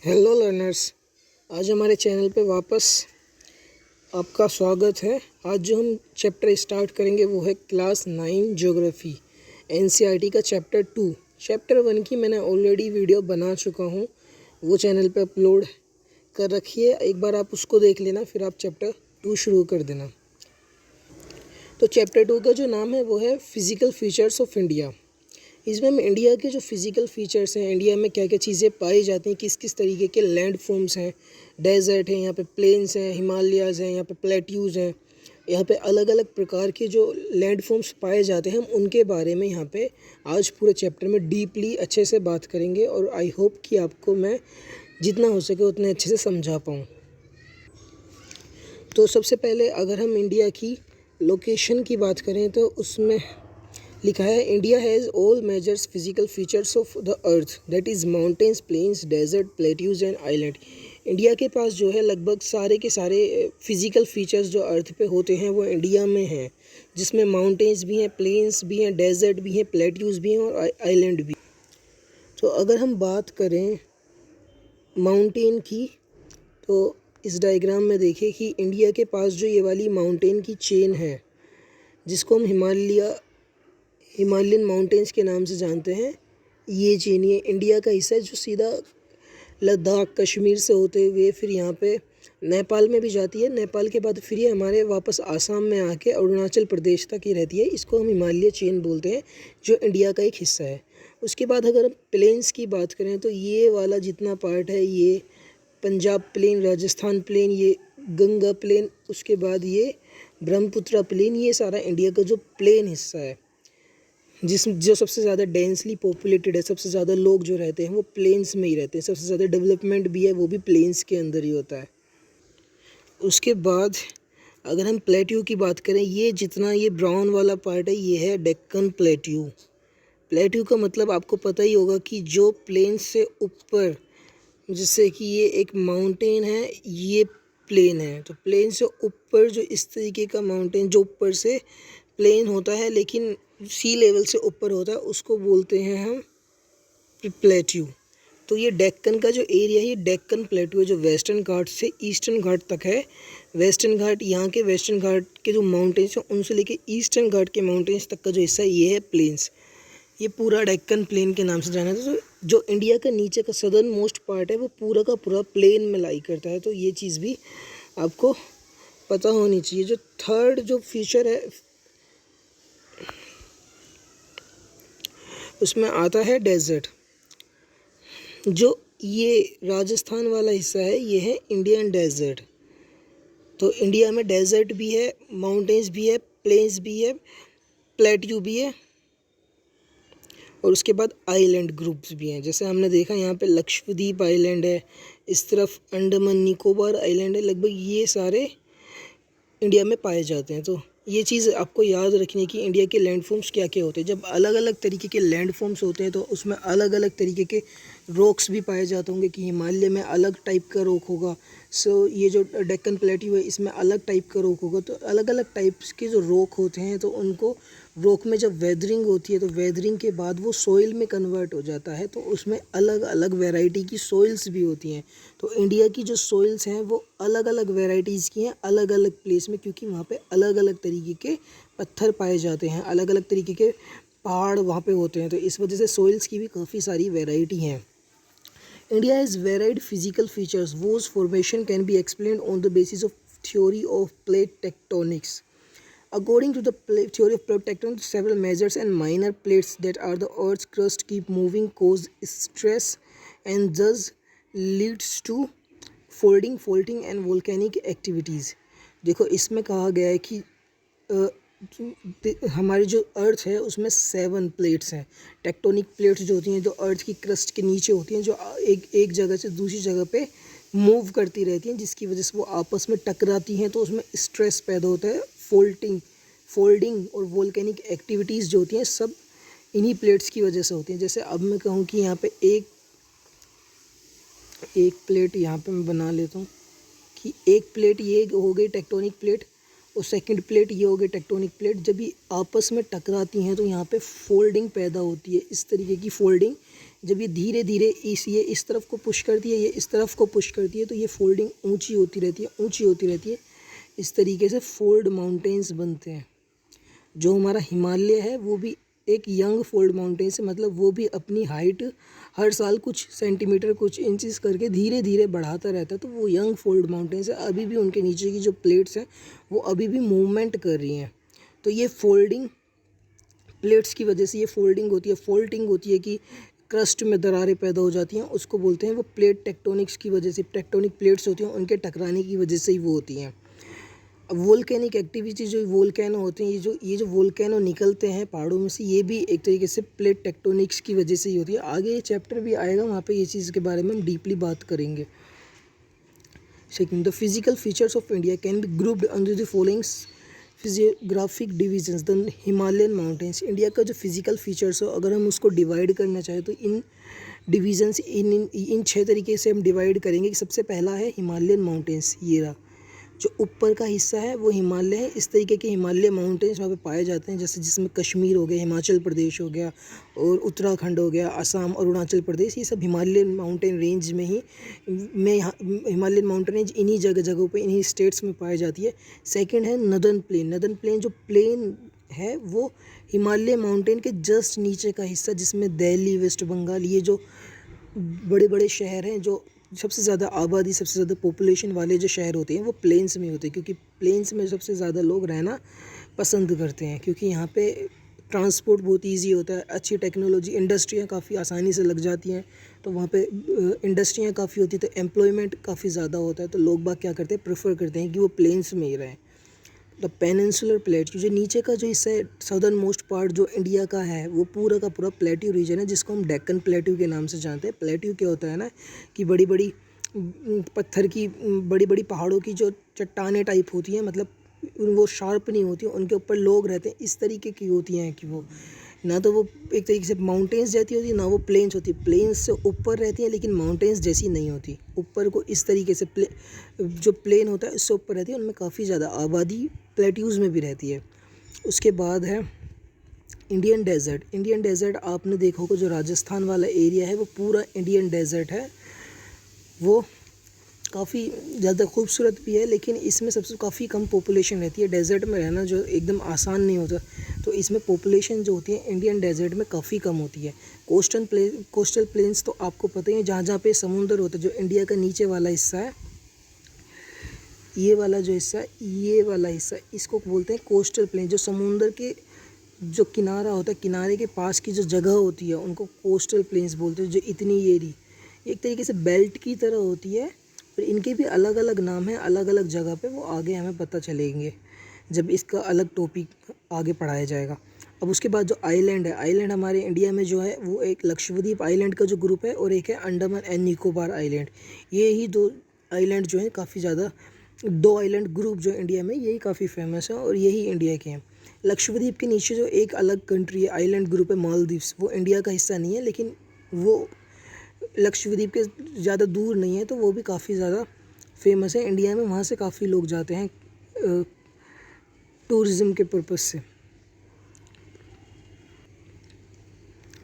Hello learners, आज हमारे channel पे वापस आपका स्वागत है। आज जो हम चैप्टर स्टार्ट करेंगे वो है क्लास 9 ज्योग्राफी एनसीईआरटी का चैप्टर 2। चैप्टर 1 की मैंने ऑलरेडी वीडियो बना चुका हूँ, वो चैनल पे अपलोड कर रखी है। एक बार आप उसको देख लेना, फिर आप चैप्टर 2 शुरू कर देना। तो चैप्टर 2 का जो नाम है वो है फिज़िकल फीचर्स ऑफ इंडिया। इसमें हम इंडिया के जो फिज़िकल फ़ीचर्स हैं, इंडिया में क्या क्या चीज़ें पाई जाती हैं, किस किस तरीके के लैंड फॉर्म्स हैं, डेजर्ट हैं, यहाँ पे प्लेन्स हैं, हिमालयाज़ हैं, यहाँ पे प्लेट्यूज़ हैं, यहाँ पे अलग अलग प्रकार के जो लैंड फॉर्म्स पाए जाते हैं, हम उनके बारे में यहाँ पे आज पूरे चैप्टर में डीपली अच्छे से बात करेंगे। और आई होप कि आपको मैं जितना हो सके उतने अच्छे से समझा पाऊँ। तो सबसे पहले अगर हम इंडिया की लोकेशन की बात करें तो उसमें लिखा है India has all majors physical features of the earth, that is mountains, plains, desert, plateaus and island. India के पास जो है लगभग सारे के सारे फिज़िकल फीचर्स जो अर्थ पे होते हैं वो इंडिया में हैं, जिसमें माउंटेन्स भी हैं, प्लेन्स भी हैं, डेजर्ट भी हैं, प्लेट्यूज भी हैं और आइलैंड भी। तो अगर हम बात करें माउंटेन की, तो इस डायग्राम में देखिए कि इंडिया के पास जो ये वाली माउंटेन की चेन है, जिसको हम हिमालयन माउंटेन्स के नाम से जानते हैं, ये चेन ये इंडिया का हिस्सा है जो सीधा लद्दाख कश्मीर से होते हुए फिर यहाँ पे नेपाल में भी जाती है। नेपाल के बाद फिर ये हमारे वापस आसाम में आके अरुणाचल प्रदेश तक ही रहती है। इसको हम हिमालय चेन बोलते हैं, जो इंडिया का एक हिस्सा है। उसके बाद अगर हम प्लेन्स की बात करें तो ये वाला जितना पार्ट है, ये पंजाब प्लेन, राजस्थान प्लेन, ये गंगा प्लेन, उसके बाद ये ब्रह्मपुत्र प्लेन, ये सारा इंडिया का जो प्लेन हिस्सा है, जो सबसे ज़्यादा डेंसली पॉपुलेटेड है, सबसे ज़्यादा लोग जो रहते हैं वो प्लेन्स में ही रहते हैं, सबसे ज़्यादा डेवलपमेंट भी है वो भी प्लेन्स के अंदर ही होता है। उसके बाद अगर हम प्लेट्यू की बात करें, ये जितना ये ब्राउन वाला पार्ट है ये है डेक्कन प्लेट्यू। प्लेट्यू का मतलब आपको पता ही होगा कि जो प्लेन से ऊपर, जैसे कि ये एक माउंटेन है, ये प्लेन है, तो प्लेन से ऊपर जो इस तरीके का माउंटेन जो ऊपर से प्लेन होता है लेकिन सी लेवल से ऊपर होता है, उसको बोलते हैं हम प्लेट्यू। तो ये डेक्कन का जो एरिया है, ये डेक्कन प्लेट्यू है, जो वेस्टर्न घाट से ईस्टर्न घाट तक है। वेस्टर्न घाट, यहाँ के वेस्टर्न घाट के जो माउंटेन्स हैं उनसे लेके ईस्टर्न घाट के माउंटेन्स तक का जो हिस्सा है ये है प्लेन्स। ये पूरा डेक्कन प्लेन के नाम से जाना था। तो जो इंडिया का नीचे का सदर्न मोस्ट पार्ट है वो पूरा का पूरा प्लेन में लाई करता है, तो ये चीज़ भी आपको पता होनी चाहिए। जो थर्ड जो फीचर है उसमें आता है डेजर्ट। जो ये राजस्थान वाला हिस्सा है ये है इंडियन डेजर्ट। तो इंडिया में डेजर्ट भी है, माउंटेन्स भी है, प्लेन्स भी है, प्लेट्यू भी है, और उसके बाद आइलैंड ग्रुप्स भी हैं। जैसे हमने देखा यहाँ पे लक्षद्वीप आइलैंड है, इस तरफ अंडमान निकोबार आइलैंड है, लगभग ये सारे इंडिया में पाए जाते हैं। तो ये चीज़ आपको याद रखनी कि इंडिया के लैंडफॉर्म्स क्या क्या होते हैं। जब अलग अलग तरीके के लैंडफॉर्म्स होते हैं तो उसमें अलग अलग तरीके के रॉक्स भी पाए जाते होंगे, कि हिमालय में अलग टाइप का रॉक होगा, सो ये जो डेक्कन प्लेट्यू है इसमें अलग टाइप का रॉक होगा। तो अलग अलग टाइप्स के जो रॉक होते हैं, तो उनको रॉक में जब वेदरिंग होती है तो वेदरिंग के बाद वो सॉइल में कन्वर्ट हो जाता है, तो उसमें अलग अलग वैरायटी की सॉइल्स भी होती हैं। तो इंडिया की जो सॉइल्स हैं वो अलग अलग वैरायटीज़ की हैं, अलग अलग प्लेस में, क्योंकि वहाँ पे अलग अलग तरीके के पत्थर पाए जाते हैं, अलग अलग तरीके के पहाड़ वहाँ पे होते हैं, तो इस वजह से सॉइल्स की भी काफ़ी सारी वैरायटी हैं। India has varied physical features whose formation can be explained on the basis of theory of plate tectonics. According to the theory of plate tectonics, several major and minor plates that are the Earth's crust keep moving, cause stress, and thus leads to folding, faulting, and volcanic activities. देखो इसमें कहा गया है कि हमारी जो अर्थ है उसमें 7 प्लेट्स हैं। टेक्टोनिक प्लेट्स जो होती हैं, जो अर्थ की क्रस्ट के नीचे होती हैं, जो एक जगह से दूसरी जगह पे मूव करती रहती हैं, जिसकी वजह से वो आपस में टकराती हैं, तो उसमें स्ट्रेस पैदा होता है। फोल्डिंग और वोल्केनिक एक्टिविटीज़ जो होती हैं सब इन्हीं प्लेट्स की वजह से होती हैं। जैसे अब मैं कहूँ कि यहाँ पे एक प्लेट यहाँ पे मैं बना लेता हूँ कि एक प्लेट ये हो गई टेक्टोनिक प्लेट, और सेकंड प्लेट ये हो गई टेक्टोनिक प्लेट। जब ये आपस में टकराती हैं तो यहाँ पे फोल्डिंग पैदा होती है, इस तरीके की फोल्डिंग। जब ये धीरे धीरे ये इस तरफ को पुश करती है, ये इस तरफ को पुश करती है, तो ये फोल्डिंग ऊंची होती रहती है, ऊंची होती रहती है। इस तरीके से फोल्ड माउंटेन्स बनते हैं। जो हमारा हिमालय है वो भी एक यंग फोल्ड माउंटेन्स है, मतलब वो भी अपनी हाइट हर साल कुछ सेंटीमीटर कुछ इंचेस करके धीरे धीरे बढ़ाता रहता है। तो वो यंग फोल्ड माउंटेन्स है। अभी भी उनके नीचे की जो प्लेट्स हैं वो अभी भी मूवमेंट कर रही हैं। तो ये फोल्डिंग प्लेट्स की वजह से ये फोल्डिंग होती है, फोल्टिंग होती है कि क्रस्ट में दरारें पैदा हो जाती हैं, उसको बोलते हैं। वो प्लेट टेक्टोनिक्स की वजह से, टेक्टोनिक प्लेट्स होती हैं उनके टकराने की वजह से ही वो होती हैं। अब वोल्केनिक एक्टिविटी जो वोल्केनो होते हैं, ये जो वोल्केनो निकलते हैं पहाड़ों में से, ये भी एक तरीके से प्लेट टेक्टोनिक्स की वजह से ही होती है। आगे ये चैप्टर भी आएगा, वहाँ पे ये चीज़ के बारे में हम डीपली बात करेंगे। Second, the physical features of India can be grouped under the following physiographic divisions. The Himalayan mountains, India का जो फिजिकल फीचर्स हो अगर हम उसको डिवाइड करना चाहें तो इन डिविजन्स इन 6 तरीके से हम डिवाइड करेंगे। कि सबसे पहला है हिमालयन माउंटेन्स। ये रहा जो ऊपर का हिस्सा है वो हिमालय है। इस तरीके के हिमालय माउंटेन्स वहाँ पे पाए जाते हैं, जैसे जिसमें कश्मीर हो गया, हिमाचल प्रदेश हो गया, और उत्तराखंड हो गया, असम, अरुणाचल प्रदेश, ये सब हिमालयन माउंटेन रेंज में ही हिमालयन माउंटेन रेंज इन्हीं जगहों पे, इन्हीं स्टेट्स में पाई जाती है। सेकंड है नदर्न प्लेन। नदर्न प्लेन जो प्लेन है वो हिमालय माउंटेन के जस्ट नीचे का हिस्सा, जिसमें दिल्ली, वेस्ट बंगाल, ये जो बड़े बड़े शहर हैं, जो सबसे ज़्यादा आबादी, सबसे ज़्यादा पॉपुलेशन वाले जो शहर होते हैं वो प्लेन्स में होते हैं, क्योंकि प्लेन्स में सबसे ज़्यादा लोग रहना पसंद करते हैं, क्योंकि यहाँ पे ट्रांसपोर्ट बहुत इजी होता है, अच्छी टेक्नोलॉजी, इंडस्ट्रियाँ काफ़ी आसानी से लग जाती हैं। तो वहाँ पे इंडस्ट्रियाँ काफ़ी होती है, तो एम्प्लॉयमेंट काफ़ी ज़्यादा होता है। तो लोग बाग क्या करते हैं, प्रेफर करते हैं कि वो प्लेन्स में ही रहें। द पेनिनसुलर प्लेट, जो नीचे का जो हिस्सा है, सदर्न मोस्ट पार्ट जो इंडिया का है, वो पूरा का पूरा प्लेट्यू रीजन है, जिसको हम डेक्कन प्लेट्यू के नाम से जानते हैं। प्लेट्यू क्या होता है ना, कि बड़ी बड़ी पत्थर की, बड़ी बड़ी पहाड़ों की जो चट्टानें टाइप होती हैं, मतलब वो शार्प नहीं होती, उनके ऊपर लोग रहते हैं, इस तरीके की होती हैं कि वो ना तो वो एक तरीके से माउंटेन्स जैसी होती है, ना वो प्लेन्स होती है। प्लेन्स से ऊपर रहती है लेकिन माउंटेन्स जैसी नहीं होती। ऊपर को इस तरीके से जो प्लेन होता है इससे ऊपर रहती है, उनमें काफ़ी ज़्यादा आबादी प्लेट्यूज़ में भी रहती है। उसके बाद है इंडियन डेजर्ट। इंडियन डेजर्ट आपने देखा होगा, जो राजस्थान वाला एरिया है वो पूरा इंडियन डेजर्ट है। वो काफ़ी ज़्यादा खूबसूरत भी है, लेकिन इसमें सबसे काफ़ी कम पॉपुलेशन रहती है। डेजर्ट में रहना जो एकदम आसान नहीं होता, तो इसमें पॉपुलेशन जो होती है इंडियन डेजर्ट में काफ़ी कम होती है। कोस्टल प्लेन्स तो आपको पता ही है, जहाँ जहाँ पे समुंदर होता है, जो इंडिया का नीचे वाला हिस्सा है, ये वाला जो हिस्सा है, ये वाला हिस्सा, इसको बोलते हैं कोस्टल प्लेन। जो समुंदर के जो किनारा होता है, किनारे के पास की जो जगह होती है, उनको कोस्टल प्लेन्स बोलते हैं। जो इतनी ये रही, एक तरीके से बेल्ट की तरह होती है, और इनके भी अलग अलग नाम हैं अलग अलग जगह पे, वो आगे हमें पता चलेंगे जब इसका अलग टॉपिक आगे पढ़ाया जाएगा। अब उसके बाद जो आइलैंड है, आइलैंड हमारे इंडिया में जो है वो एक लक्षद्वीप आइलैंड का जो ग्रुप है, और एक है अंडमान एंड निकोबार आइलैंड। ये ही दो आइलैंड जो हैं काफ़ी ज़्यादा, 2 आइलैंड ग्रुप जो इंडिया में, यही काफ़ी फेमस है और यही इंडिया के हैं। लक्षद्वीप के नीचे जो एक अलग कंट्री है, आइलैंड ग्रुप है, मालदीव्स, वो इंडिया का हिस्सा नहीं है, लेकिन वो लक्षद्वीप के ज़्यादा दूर नहीं है, तो वो भी काफ़ी ज़्यादा फेमस है इंडिया में। वहाँ से काफ़ी लोग जाते हैं टूरिज़्म के पर्पज़ से।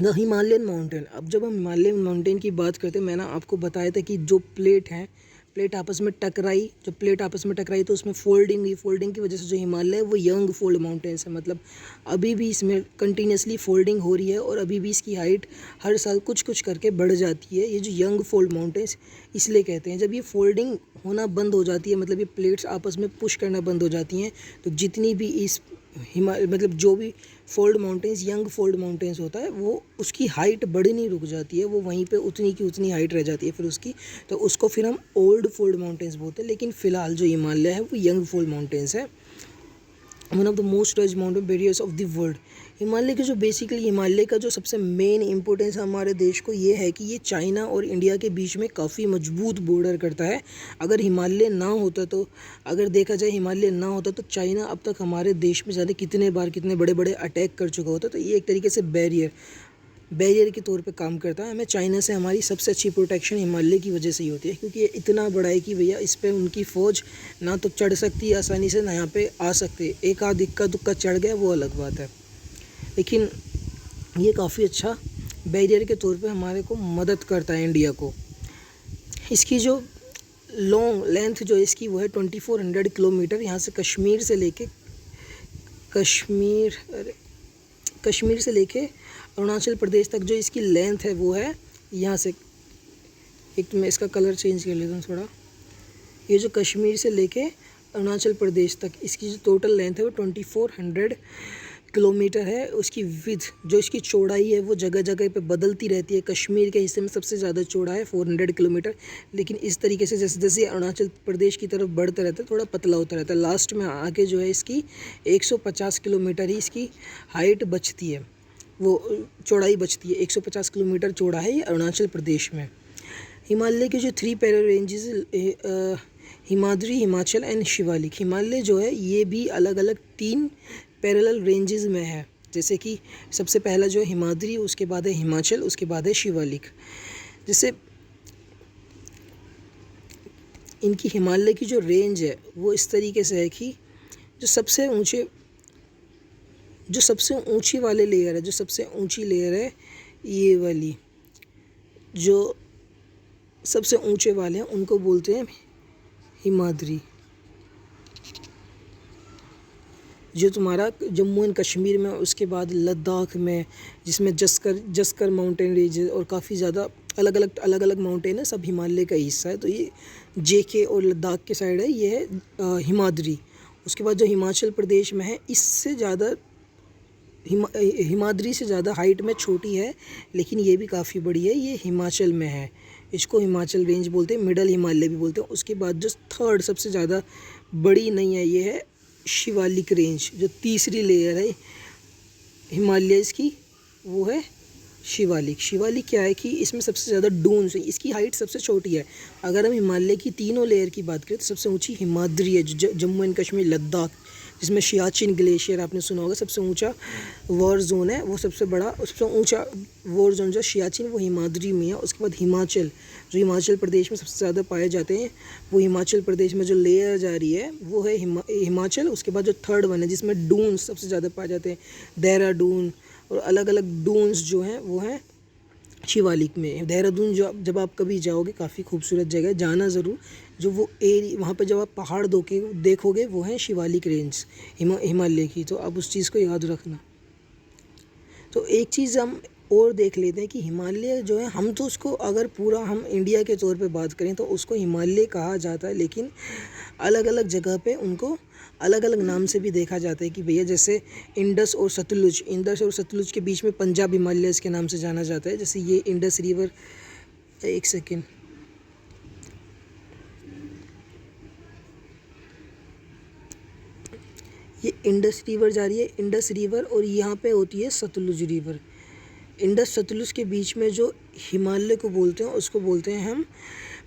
The Himalayan mountain. अब जब हम हिमालयन माउंटेन की बात करते हैं, मैंने आपको बताया था कि जो प्लेट हैं, प्लेट आपस में टकराई, जब प्लेट आपस में टकराई तो उसमें फोल्डिंग हुई, फोल्डिंग की वजह से जो हिमालय है वो यंग फोल्ड माउंटेन्स है, मतलब अभी भी इसमें कंटिन्यूसली फोल्डिंग हो रही है, और अभी भी इसकी हाइट हर साल कुछ कुछ करके बढ़ जाती है। ये जो यंग फोल्ड माउंटेन्स इसलिए कहते हैं। जब ये फोल्डिंग होना बंद हो जाती है, मतलब ये प्लेट्स आपस में पुश करना बंद हो जाती हैं, तो जितनी भी इस मतलब जो भी fold mountains, young fold mountains होता है, वो उसकी हाइट बढ़नी रुक जाती है, वो वहीं पे उतनी की उतनी हाइट रह जाती है फिर उसकी, तो उसको फिर हम ओल्ड फोल्ड माउंटेन्स बोलते हैं। लेकिन फ़िलहाल जो हिमालय है वो यंग फोल्ड माउंटेन्स है। One of the most range mountain barriers of the world. Himalaya के जो बेसिकली हिमालय का जो सबसे मेन इंपॉर्टेंस हमारे देश को ये है कि ये चाइना और इंडिया के बीच में काफ़ी मजबूत बॉर्डर करता है। अगर हिमालय ना होता, तो अगर देखा जाए हिमालय ना होता तो चाइना अब तक हमारे देश में जाने कितने बार कितने बड़े बड़े अटैक कर चुका होता। तो ये एक तरीके से बैरियर, बैरियर के तौर पे काम करता है। हमें चाइना से हमारी सबसे अच्छी प्रोटेक्शन हिमालय की वजह से ही होती है, क्योंकि ये इतना बड़ा है कि भैया इस पर उनकी फ़ौज ना तो चढ़ सकती है आसानी से, ना यहाँ पे आ सकते। एक आध इक्का दुक्का चढ़ गया वो अलग बात है, लेकिन ये काफ़ी अच्छा बैरियर के तौर पे हमारे को मदद करता है इंडिया को। इसकी जो लॉन्ग लेंथ जो इसकी वो है 2400 किलोमीटर। यहाँ से कश्मीर से लेके अरुणाचल प्रदेश तक जो इसकी लेंथ है वो है, यहाँ से एक तो मैं इसका कलर चेंज कर लेता हूँ थोड़ा। ये जो कश्मीर से लेके अरुणाचल प्रदेश तक इसकी जो टोटल लेंथ है वो 2400 किलोमीटर है। उसकी विड्थ जो इसकी चौड़ाई है वो जगह जगह पे बदलती रहती है। कश्मीर के हिस्से में सबसे ज़्यादा चौड़ा है 400 किलोमीटर, लेकिन इस तरीके से जैसे जैसे अरुणाचल प्रदेश की तरफ बढ़ते रहता है थोड़ा पतला होता रहता है। लास्ट में आके जो है इसकी 150 किलोमीटर ही इसकी हाइट बचती है, वो चौड़ाई बचती है। 150 किलोमीटर चौड़ा है ये अरुणाचल प्रदेश में। हिमालय के जो 3 parallel ranges Himadri, Himachal and Shivalik. Himalaya जो है ये भी अलग अलग 3 पैरेलल रेंजेस में है। जैसे कि सबसे पहला जो है हिमाद्री, उसके बाद है हिमाचल, उसके बाद है शिवालिक। जैसे इनकी हिमालय की जो रेंज है वो इस तरीके से है कि जो सबसे ऊंची वाले लेयर है, जो सबसे ऊंची लेयर है ये वाली, जो सबसे ऊंचे वाले हैं उनको बोलते हैं हिमाद्री। जो तुम्हारा जम्मू एंड कश्मीर में, उसके बाद लद्दाख में, जिसमें जस्कर माउंटेन रेंज और काफ़ी ज़्यादा अलग अलग माउंटेन है, सब हिमालय का हिस्सा है। तो ये जेके और लद्दाख के साइड है, ये है हिमाद्री। उसके बाद जो हिमाचल प्रदेश में है, इससे ज़्यादा हिमाद्री से ज़्यादा हाइट में छोटी है, लेकिन ये भी काफ़ी बड़ी है, ये हिमाचल में है। इसको हिमाचल रेंज बोलते हैं, मिडल हिमालय भी बोलते हैं। उसके बाद जो थर्ड सबसे ज़्यादा बड़ी नहीं है, ये है शिवालिक रेंज। जो तीसरी लेयर है हिमालय की वो है शिवालिक। शिवालिक क्या है कि इसमें सबसे ज़्यादा डून्स है, इसकी हाइट सबसे छोटी है। अगर हम हिमालय की तीनों लेयर की बात करें तो सबसे ऊंची हिमाद्री है, जो जम्मू एंड कश्मीर लद्दाख, जिसमें सियाचिन ग्लेशियर आपने सुना होगा, सबसे ऊंचा वॉर जोन है। वो सबसे बड़ा सबसे ऊंचा वॉर जोन जो सियाचिन वो हिमाद्री में है। उसके बाद हिमाचल, जो हिमाचल प्रदेश में सबसे ज़्यादा पाए जाते हैं, वो हिमाचल प्रदेश में जो लेयर जा रही है वो है हिमाचल। उसके बाद जो थर्ड वन है जिसमें डून्स सबसे ज़्यादा पाए जाते हैं, देहरादून और अलग अलग डून्स जो हैं वो हैं शिवालिक में। देहरादून जो जब आप कभी जाओगे काफ़ी खूबसूरत जगह है, जाना ज़रूर। जो वो एरिया वहाँ पे जब आप पहाड़ देखोगे वो हैं शिवालिक रेंज हिमालय की, तो आप उस चीज़ को याद रखना। तो एक चीज़ हम और देख लेते हैं कि हिमालय जो है, हम तो उसको अगर पूरा हम इंडिया के तौर पे बात करें तो उसको हिमालय कहा जाता है, लेकिन अलग अलग जगह पे उनको अलग अलग नाम से भी देखा जाता है। कि भैया जैसे इंडस और सतलुज के बीच में पंजाब हिमालयस के नाम से जाना जाता है। जैसे ये इंडस रिवर, एक सेकेंड, ये इंडस रिवर जा रही है, इंडस रिवर, और यहाँ पे होती है सतलुज रिवर। इंडस सतलुज के बीच में जो हिमालय को बोलते हैं उसको बोलते हैं हम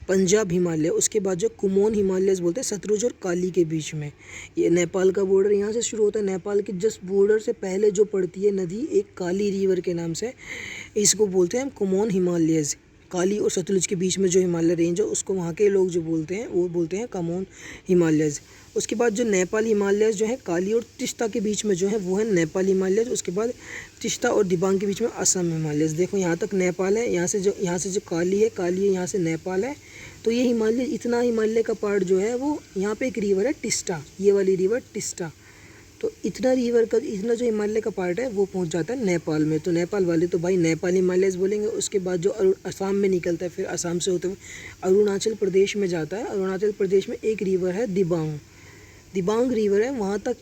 पंजाब हिमालय। उसके बाद जो कुमोन हिमालयस बोलते हैं सतलुज और काली के बीच में। ये नेपाल का बॉर्डर यहाँ से शुरू होता है। नेपाल के जस्ट बॉर्डर से पहले जो पड़ती है नदी एक काली रिवर के नाम से, इसको बोलते हैं हम कुमोन हिमालयस। काली और सतलुज के बीच में जो हिमालय रेंज है उसको वहाँ के लोग जो बोलते हैं वो बोलते हैं कुमोन हिमालयस। उसके बाद जो नेपाल हिमालयस जो है काली और तिस्ता के बीच में जो है वो है नेपाल हिमालयस। उसके बाद तिस्ता और दिबांग के बीच में असम हिमालयस। देखो यहाँ तक नेपाल है, यहाँ से जो काली है यहाँ से नेपाल है। तो ये हिमालय, इतना हिमालय का पार्ट जो है वो यहाँ पे एक रिवर है टिस्टा, ये वाली रिवर टिस्टा। तो इतना जो हिमालय का पार्ट है वो पहुंच जाता है नेपाल में। तो नेपाल वाले तो भाई नेपाल हिमालयस बोलेंगे। उसके बाद जो असम में निकलता है, फिर असम से होते हुए अरुणाचल प्रदेश में जाता है। अरुणाचल प्रदेश में एक रिवर है दिबांग रिवर है, वहाँ तक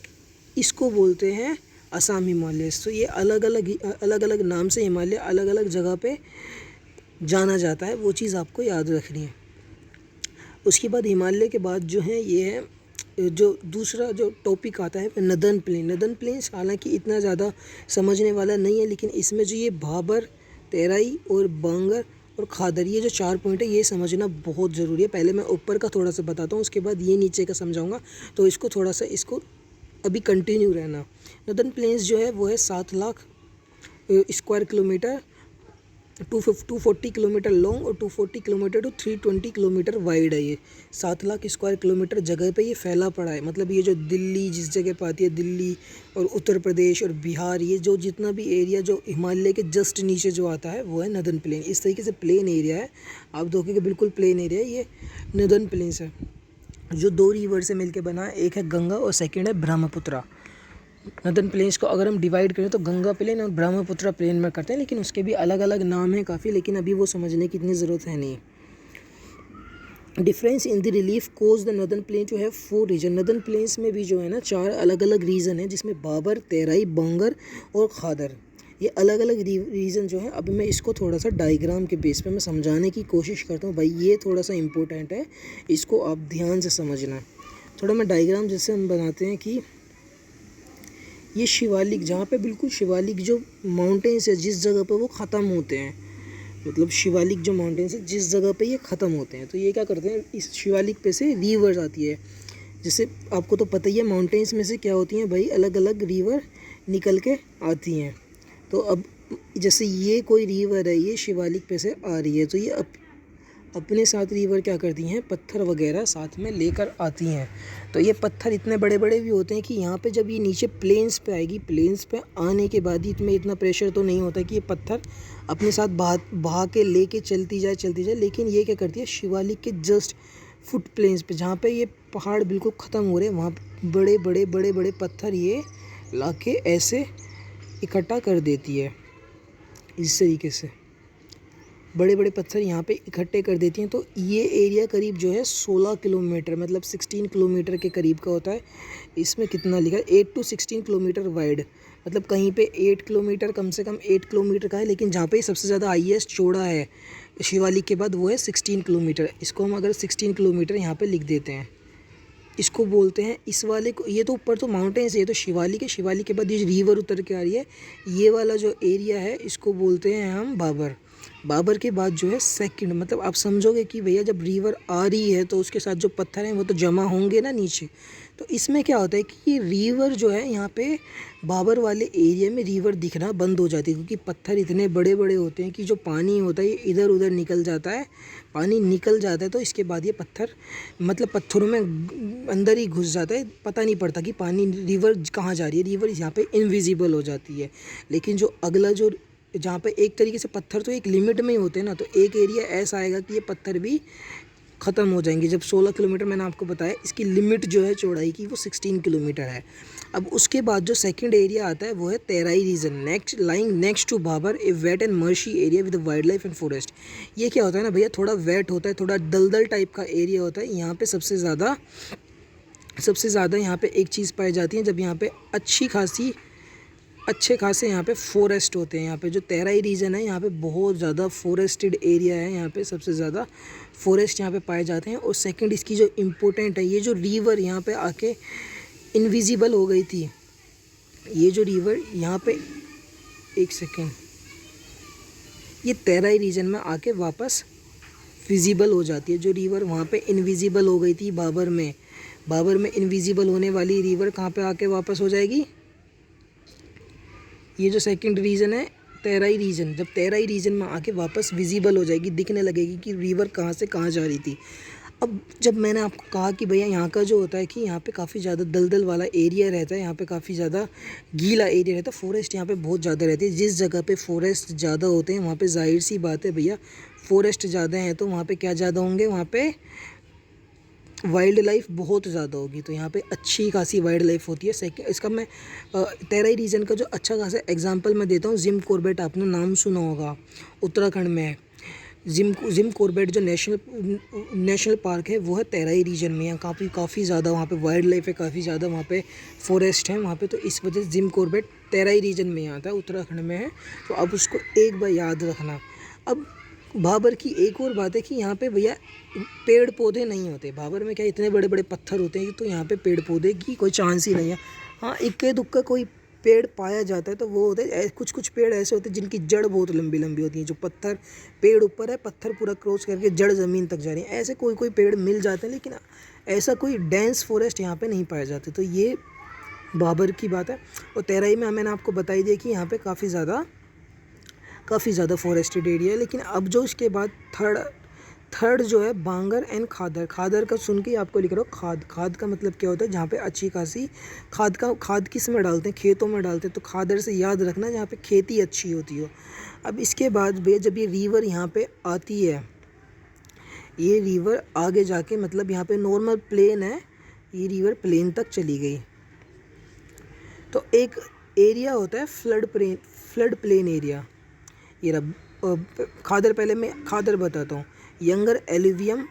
इसको बोलते हैं असम हिमालयस। तो ये अलग अलग नाम से हिमालय अलग अलग जगह पे जाना जाता है, वो चीज़ आपको याद रखनी है। उसके बाद हिमालय के बाद जो है ये है जो दूसरा जो टॉपिक आता है नदर्न प्लेन्स। हालांकि इतना ज़्यादा समझने वाला नहीं है, लेकिन इसमें जो ये भाबर, तेराई और बांगर और खादर, ये जो 4 पॉइंट है ये समझना बहुत ज़रूरी है। पहले मैं ऊपर का थोड़ा सा बताता हूँ, उसके बाद ये नीचे का समझाऊँगा, तो इसको थोड़ा सा इसको अभी कंटिन्यू रहना। नदर्न प्लेन्स जो है वो है 7 lakh square kilometre 240 kilometre long और 240 किलोमीटर टू 320 किलोमीटर वाइड है। ये 7 लाख स्क्वायर किलोमीटर जगह पे ये फैला पड़ा है। मतलब ये जो दिल्ली जिस जगह पे आती है, दिल्ली और उत्तर प्रदेश और बिहार, ये जो जितना भी एरिया जो हिमालय के जस्ट नीचे जो आता है वो है नदन प्लेन। इस तरीके से प्लेन एरिया है, आप देखोगे बिल्कुल प्लेन एरिया है, ये नदन प्लेन्स है जो 2 रिवर से मिलके बना है। एक है गंगा और सेकेंड है ब्रह्मपुत्रा। नदन प्लेन्स को अगर हम डिवाइड करें तो गंगा प्लेन और ब्रह्मपुत्रा प्लेन में करते हैं, लेकिन उसके भी अलग अलग नाम हैं काफ़ी, लेकिन अभी वो समझने की इतनी ज़रूरत है नहीं। Difference in the relief cause the northern plain जो है 4 रीजन। नदन प्लेन्स में भी जो है ना 4 अलग अलग रीजन है, जिसमें बाबर, तेराई, बंगर और खादर, ये अलग अलग रीज़न जो है। अब मैं इसको थोड़ा सा डायग्राम के बेस पे मैं समझाने की कोशिश करता हूँ। भाई ये थोड़ा सा इम्पोर्टेंट है, इसको आप ध्यान से समझना। थोड़ा मैं डायग्राम जैसे हम बनाते हैं कि ये शिवालिक, जहाँ पे बिल्कुल शिवालिक जो माउंटेन्स है जिस जगह पे वो ख़त्म होते हैं, मतलब शिवालिक जो माउंटेन्स है जिस जगह पे ये ख़त्म होते हैं, तो ये क्या करते हैं, इस शिवालिक पे से रिवर्स आती है। जैसे आपको तो पता ही है माउंटेन्स में से क्या होती हैं भाई, अलग अलग रिवर निकल के आती हैं। तो अब जैसे ये कोई रिवर है, ये शिवालिक पे से आ रही है, तो ये अपने साथ रिवर क्या करती हैं, पत्थर वगैरह साथ में लेकर आती हैं। तो ये पत्थर इतने बड़े बड़े भी होते हैं कि यहाँ पे जब ये नीचे प्लेन्स पे आएगी, प्लेन्स पे आने के बाद ही इसमें इतना प्रेशर तो नहीं होता कि ये पत्थर अपने साथ बहा के लेके चलती जाए। लेकिन ये क्या करती है, शिवालिक के जस्ट फुट प्लेन्स पे जहाँ पे ये पहाड़ बिल्कुल ख़त्म हो रहे हैं, वहाँ बड़े बड़े पत्थर ये ला के ऐसे इकट्ठा कर देती है। इस तरीके से बड़े बड़े पत्थर यहाँ पे इकट्ठे कर देती हैं। तो ये एरिया करीब जो है 16 किलोमीटर, मतलब 16 किलोमीटर के करीब का होता है। इसमें कितना लिखा है, 8 to 16 किलोमीटर वाइड, मतलब कहीं पे 8 किलोमीटर, कम से कम 8 किलोमीटर का है, लेकिन जहाँ पे सबसे ज़्यादा हाईएस्ट चौड़ा है शिवालिक के बाद वो है 16 किलोमीटर। इसको हम अगर 16 किलोमीटर यहाँ पर लिख देते हैं, इसको बोलते हैं, इस वाले को, ये तो ऊपर तो माउंटेन्स है, ये तो शिवालिक है, शिवालिक के बाद ये रिवर उतर के आ रही है, ये वाला जो एरिया है इसको बोलते हैं हम बाबर। बाबर के बाद जो है सेकंड, मतलब आप समझोगे कि भैया जब रिवर आ रही है तो उसके साथ जो पत्थर हैं वो तो जमा होंगे ना नीचे। तो इसमें क्या होता है कि रिवर जो है यहाँ पे बाबर वाले एरिया में रिवर दिखना बंद हो जाती है, क्योंकि पत्थर इतने बड़े बड़े होते हैं कि जो पानी होता है ये इधर उधर निकल जाता है, पानी निकल जाता है। तो इसके बाद ये पत्थर, मतलब पत्थरों में अंदर ही घुस जाता है, पता नहीं पड़ता कि पानी रिवर कहाँ जा रही है, रिवर यहाँ पे इनविजिबल हो जाती है। लेकिन जो अगला जो जहाँ पे एक तरीके से पत्थर तो एक लिमिट में ही होते हैं ना, तो एक एरिया ऐसा आएगा कि ये पत्थर भी ख़त्म हो जाएंगे। जब 16 किलोमीटर मैंने आपको बताया, इसकी लिमिट जो है चौड़ाई की वो 16 किलोमीटर है। अब उसके बाद जो सेकंड एरिया आता है वो है Terai region, next to Bhabar, a wet and marshy area with wildlife and forest. ये क्या होता है ना भैया, थोड़ा वेट होता है, थोड़ा दलदल टाइप का एरिया होता है। यहाँ पे सबसे ज़्यादा यहाँ पे एक चीज़ पाई जाती है, जब यहाँ पे अच्छे खासे यहाँ पे फॉरेस्ट होते हैं। यहाँ पे जो तेराई रीजन है यहाँ पे बहुत ज़्यादा फॉरेस्टेड एरिया है, यहाँ पे सबसे ज़्यादा फॉरेस्ट यहाँ पे पाए जाते हैं। और सेकंड इसकी जो इम्पोर्टेंट है, ये जो रिवर यहाँ पे आके इनविजिबल हो गई थी, ये जो रिवर यहाँ पे, एक सेकेंड, ये तेराई रीजन में आके वापस विजिबल हो जाती है। जो रिवर वहाँ पे इनविजिबल हो गई थी बाबर में इनविजिबल होने वाली रिवर कहाँ पे आके वापस हो जाएगी, ये जो सेकंड रीजन है तेराई रीजन, जब तेराई रीजन में आके वापस विजिबल हो जाएगी, दिखने लगेगी कि रिवर कहाँ से कहाँ जा रही थी। अब जब मैंने आपको कहा कि भैया यहाँ का जो होता है कि यहाँ पे काफ़ी ज़्यादा दलदल वाला एरिया रहता है, यहाँ पे काफ़ी ज़्यादा गीला एरिया रहता है, फॉरेस्ट यहाँ पे बहुत ज़्यादा रहती है। जिस जगह पे फॉरेस्ट ज़्यादा होते हैं वहाँ पे जाहिर सी बात है भैया, फॉरेस्ट ज़्यादा हैं तो वहाँ पे क्या ज़्यादा होंगे, वहाँ पे वाइल्ड लाइफ बहुत ज़्यादा होगी। तो यहाँ पे अच्छी खासी वाइल्ड लाइफ होती है। इसका मैं तेराई रीजन का जो अच्छा खासा एग्जांपल मैं देता हूँ, जिम कॉर्बेट, आपने नाम सुना होगा, उत्तराखंड में है। जिम कॉर्बेट जो नेशनल पार्क है वो है तेराई रीजन में। यहाँ काफ़ी ज़्यादा वहाँ पे वाइल्ड लाइफ है, काफ़ी ज़्यादा वहाँ पे फॉरेस्ट है वहाँ पे। तो इस वजह से जिम कॉर्बेट तेराई रीजन में आता है, उत्तराखंड में है। तो अब उसको एक बार याद रखना। अब भाबर की एक और बात है कि यहाँ पे भैया पेड़ पौधे नहीं होते। भाबर में क्या इतने बड़े बड़े पत्थर होते हैं, तो यहाँ पे पेड़ पौधे की कोई चांस ही नहीं है। हाँ, इक्के दुक्का कोई पेड़ पाया जाता है, तो वो होते हैं कुछ पेड़ ऐसे होते हैं जिनकी जड़ बहुत लंबी लंबी होती है। जो पत्थर पेड़ ऊपर है, पत्थर पूरा क्रॉस करके जड़ ज़मीन तक जा रही है, ऐसे कोई पेड़ मिल जाते हैं, लेकिन ऐसा कोई डेंस फॉरेस्ट यहाँ पे नहीं पाए जाते। तो ये भाबर की बात है। और तेराई में मैंने आपको बताई दी कि यहाँ पे काफ़ी काफ़ी ज़्यादा फॉरेस्टेड एरिया है। लेकिन अब जो इसके बाद थर्ड जो है बांगर एंड खादर। खादर का सुन के आपको लिख रहा हूँ खाद। खाद का मतलब क्या होता है, जहाँ पे अच्छी खासी खाद किस में डालते हैं, खेतों में डालते हैं। तो खादर से याद रखना जहाँ पे खेती अच्छी होती हो। अब इसके बाद जब ये रिवर यहाँ पे आती है, ये रिवर आगे जाके मतलब यहाँ पे नॉर्मल प्लेन है, ये रिवर प्लेन तक चली गई। तो एक एरिया होता है फ्लड प्लेन एरिया। ये खादर, पहले मैं खादर बताता हूँ। Younger alluvium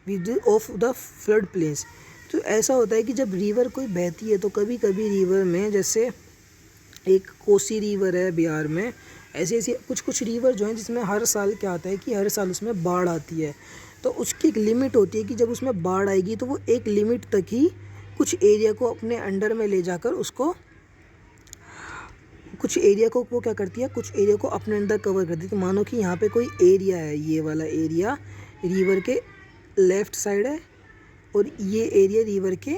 with of the flood plains. तो ऐसा होता है कि जब रिवर कोई बहती है तो कभी कभी रिवर में, जैसे एक कोसी रिवर है बिहार में, ऐसे कुछ रिवर जो हैं जिसमें हर साल क्या आता है कि हर साल उसमें बाढ़ आती है। तो उसकी एक लिमिट होती है कि जब उसमें बाढ़ आएगी तो वो एक लिमिट तक ही कुछ एरिया को अपने अंडर में ले जाकर उसको कुछ एरिया को वो क्या करती है, कुछ एरिया को अपने अंदर कवर करती है। तो मानो कि यहाँ पे कोई एरिया है, ये वाला एरिया रिवर के लेफ़्ट साइड है और ये एरिया रिवर के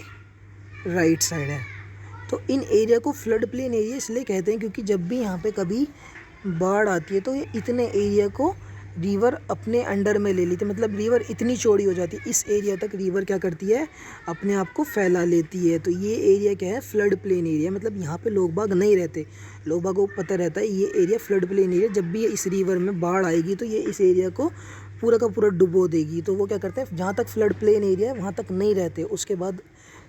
राइट साइड है। तो इन एरिया को फ्लड प्लेन एरिया इसलिए कहते हैं क्योंकि जब भी यहाँ पे कभी बाढ़ आती है तो ये इतने एरिया को रिवर अपने अंडर में ले लेती है। मतलब रिवर इतनी चौड़ी हो जाती है, इस एरिया तक रिवर क्या करती है, अपने आप को फैला लेती है। तो ये एरिया क्या है, फ्लड प्लेन एरिया। मतलब यहाँ पे लोग बाग नहीं रहते, लोग बाग को पता रहता है ये एरिया फ्लड प्लेन एरिया। जब भी इस रिवर में बाढ़ आएगी तो ये इस एरिया को पूरा का पूरा डुबो देगी। तो वो क्या करते हैं, जहाँ तक फ्लड प्लेन एरिया है वहाँ तक नहीं रहते, उसके बाद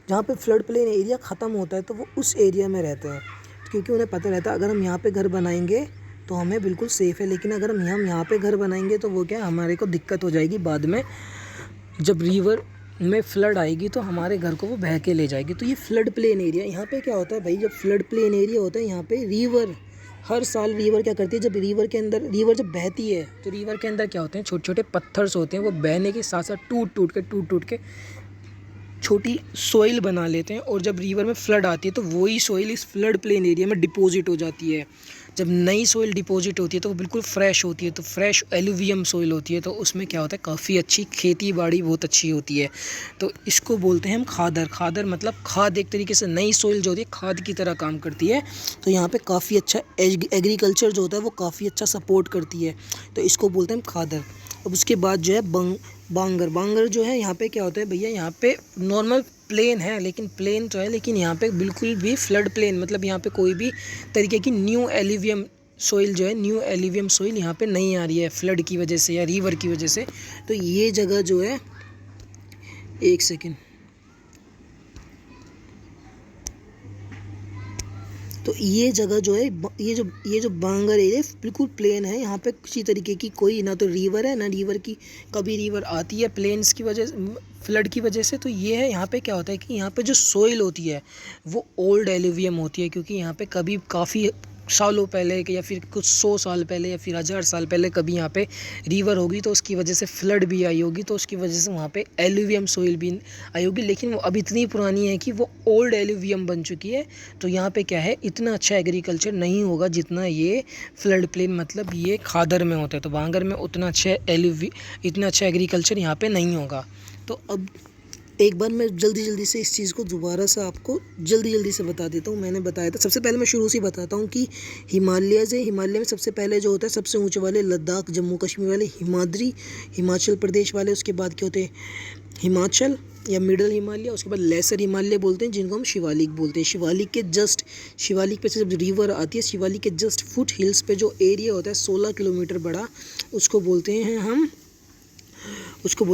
जहाँ पे फ्लड प्लेन एरिया ख़त्म होता है तो वो उस एरिया में रहते हैं। क्योंकि उन्हें पता रहता है अगर हम यहाँ पे घर बनाएंगे तो हमें बिल्कुल सेफ़ है, लेकिन अगर हम यहाँ पे घर बनाएंगे तो वो क्या, हमारे को दिक्कत हो जाएगी बाद में, जब रिवर में फ्लड आएगी तो हमारे घर को वो बह के ले जाएगी। तो ये फ्लड प्लेन एरिया, यहाँ पे क्या होता है भाई, जब फ्लड प्लेन एरिया होता है यहाँ पे रिवर हर साल रिवर क्या करती है, जब रिवर के अंदर रिवर जब बहती है तो रिवर के अंदर क्या होते हैं, छोटे छोटे पत्थर्स होते हैं, वो बहने के साथ साथ टूट टूट के छोटी सोइल बना लेते हैं। और जब रिवर में फ्लड आती है तो वही सोइल इस फ्लड प्लेन एरिया में डिपॉजिट हो जाती है। जब नई सोइल डिपॉजिट होती है तो वो बिल्कुल फ्रेश होती है, तो फ्रेश एलुवियम सोइल होती है। तो उसमें क्या होता है, काफ़ी अच्छी खेती बाड़ी बहुत अच्छी होती है। तो इसको बोलते हैं हम खादर। खादर मतलब खाद, एक तरीके से नई सोइल जो होती है खाद की तरह काम करती है। तो यहाँ पे काफ़ी अच्छा एग्रीकल्चर जो होता है वो काफ़ी अच्छा सपोर्ट करती है, तो इसको बोलते हैं हम खादर। अब उसके बाद जो है बांगर। बांगर जो है यहाँ पे क्या होता है भैया, यहाँ पे नॉर्मल प्लेन है, लेकिन प्लेन तो है लेकिन यहाँ पे बिल्कुल भी फ्लड प्लेन, मतलब यहाँ पे कोई भी तरीके की न्यू एलिवियम सोइल जो है, न्यू एलिवियम सोइल यहाँ पे नहीं आ रही है फ्लड की वजह से या रिवर की वजह से। तो ये जगह जो है, एक सेकेंड, तो ये जगह जो है, ये जो बांगर एरिया बिल्कुल प्लेन है। यहाँ पे किसी तरीके की कोई ना तो रिवर है ना रिवर की कभी रिवर आती है प्लेन्स की वजह से, फ्लड की वजह से। तो ये है, यहाँ पे क्या होता है कि यहाँ पे जो सोइल होती है वो ओल्ड एलुवियम होती है, क्योंकि यहाँ पे कभी काफ़ी सालों पहले या फिर कुछ 100 साल पहले या फिर 1000 साल पहले कभी यहाँ पे रिवर होगी, तो उसकी वजह से फ्लड भी आई होगी, तो उसकी वजह से वहाँ पे एलुवियम सोइल भी आई होगी। लेकिन वो अब इतनी पुरानी है कि वो ओल्ड एलुवियम बन चुकी है। तो यहाँ पे क्या है, इतना अच्छा एग्रीकल्चर नहीं होगा जितना ये फ्लड प्लेन मतलब ये खादर में होता है। तो बांगर में इतना अच्छा एग्रीकल्चर यहाँ पे नहीं होगा। तो अब एक बार मैं जल्दी से इस चीज़ को दोबारा से आपको जल्दी से बता देता हूँ। मैंने बताया था, सबसे पहले मैं शुरू से बताता हूँ कि हिमालय में सबसे पहले जो होता है सबसे ऊंचे वाले लद्दाख, जम्मू कश्मीर वाले, हिमाद्री हिमाचल प्रदेश वाले, उसके बाद क्या होते हैं हिमाचल या मिडल हिमालय, उसके बाद लेसर हिमालय बोलते हैं जिनको हम शिवालिक बोलते हैं। शिवालिक पे से जब रिवर आती है, शिवालिक के जस्ट फुट हिल्स पे जो एरिया होता है 16 किलोमीटर बड़ा, उसको बोलते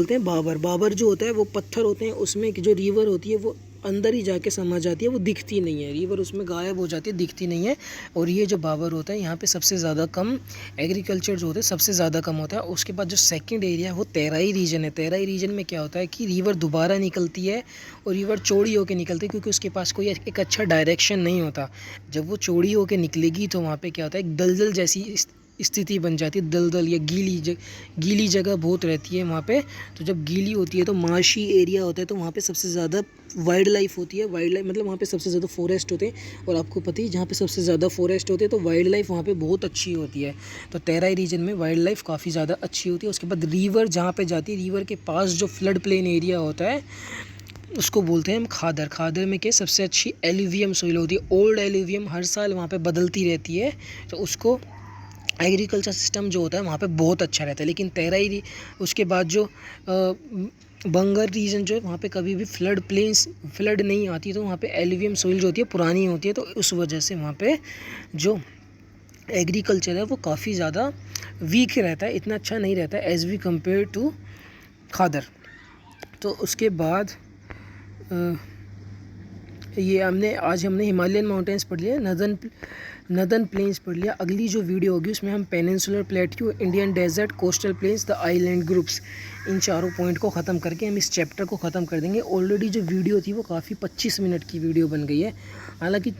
हैं बाबर। बाबर जो होता है वो पत्थर होते हैं, उसमें जो रिवर होती है वो अंदर ही जाके समा जाती है, वो दिखती नहीं है, रिवर उसमें गायब हो जाती है, दिखती नहीं है। और ये जो बाबर होता है यहाँ पे सबसे ज़्यादा कम एग्रीकल्चर जो होता है सबसे ज़्यादा कम होता है। उसके बाद जो सेकंड एरिया है वो तेराई रीजन है। तेराई रीजन में क्या होता है कि रिवर दोबारा निकलती है और रिवर चौड़ी होकर निकलती है, क्योंकि उसके पास कोई एक अच्छा डायरेक्शन नहीं होता। जब वो चौड़ी होकर निकलेगी तो वहाँ पर क्या होता है, एक दलदल जैसी स्थिति बन जाती है, दलदल या गीली जगह बहुत रहती है वहाँ पे। तो जब गीली होती है तो मार्शी एरिया होता है, तो वहाँ पे सबसे ज़्यादा वाइल्ड लाइफ होती है। वाइल्ड लाइफ मतलब वहाँ पे सबसे ज़्यादा फॉरेस्ट होते हैं, और आपको पता ही जहाँ पे सबसे ज़्यादा फॉरेस्ट होते हैं तो वाइल्ड लाइफ वहाँ पे बहुत अच्छी होती है। तो तेराई रीजन में वाइल्ड लाइफ काफ़ी ज़्यादा अच्छी होती है। उसके बाद रिवर जहाँ पे जाती है, रिवर के पास जो फ्लड प्लेन एरिया होता है उसको बोलते हैं हम खादर। खादर में क्या सबसे अच्छी एलुवियम सोइल होती है, ओल्ड एलुवियम हर साल वहाँ पे बदलती रहती है, तो उसको एग्रीकल्चर सिस्टम जो होता है वहाँ पे बहुत अच्छा रहता है। लेकिन तेराई उसके बाद जो बंगर रीजन जो है वहाँ पे कभी भी फ्लड नहीं आती, तो वहाँ पे एलुवियम सोइल जो होती है पुरानी होती है, तो उस वजह से वहाँ पे जो एग्रीकल्चर है वो काफ़ी ज़्यादा वीक रहता है, इतना अच्छा नहीं रहता है एज़ वी कम्पेयर टू खादर। तो उसके बाद ये आज हमने हिमालयन माउंटेन्स पढ़ लिया, नदर्न प्लेन्स पढ़ लिया। अगली जो वीडियो होगी उसमें हम peninsular plateau, Indian desert, coastal plains, the island groups, इन चारों पॉइंट को ख़त्म करके हम इस चैप्टर को ख़त्म कर देंगे। ऑलरेडी जो वीडियो थी वो काफ़ी 25 मिनट की वीडियो बन गई है। हालांकि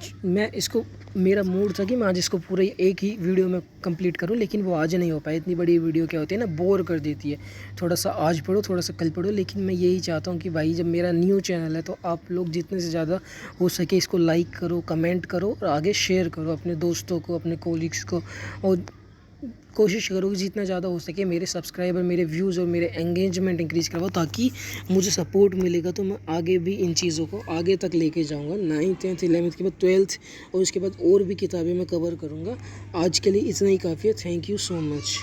मेरा मूड था कि मैं आज इसको पूरा एक ही वीडियो में कंप्लीट करूं, लेकिन वो आज नहीं हो पाया। इतनी बड़ी वीडियो क्या होती है ना, बोर कर देती है। थोड़ा सा आज पढ़ो, थोड़ा सा कल पढ़ो। लेकिन मैं यही चाहता हूं कि भाई जब मेरा न्यू चैनल है तो आप लोग जितने से ज़्यादा हो सके इसको लाइक करो, कमेंट करो और आगे शेयर करो अपने दोस्तों को, अपने कोलीग्स को, और कोशिश करो कि जितना ज़्यादा हो सके मेरे सब्सक्राइबर, मेरे व्यूज़ और मेरे एंगेजमेंट इंक्रीज़ करवाओ, ताकि मुझे सपोर्ट मिलेगा तो मैं आगे भी इन चीज़ों को आगे तक लेके जाऊंगा। 9th 10th 11th के बाद 12th और उसके बाद और भी किताबें मैं कवर करूंगा। आज के लिए इतना ही काफ़ी है। Thank you so much.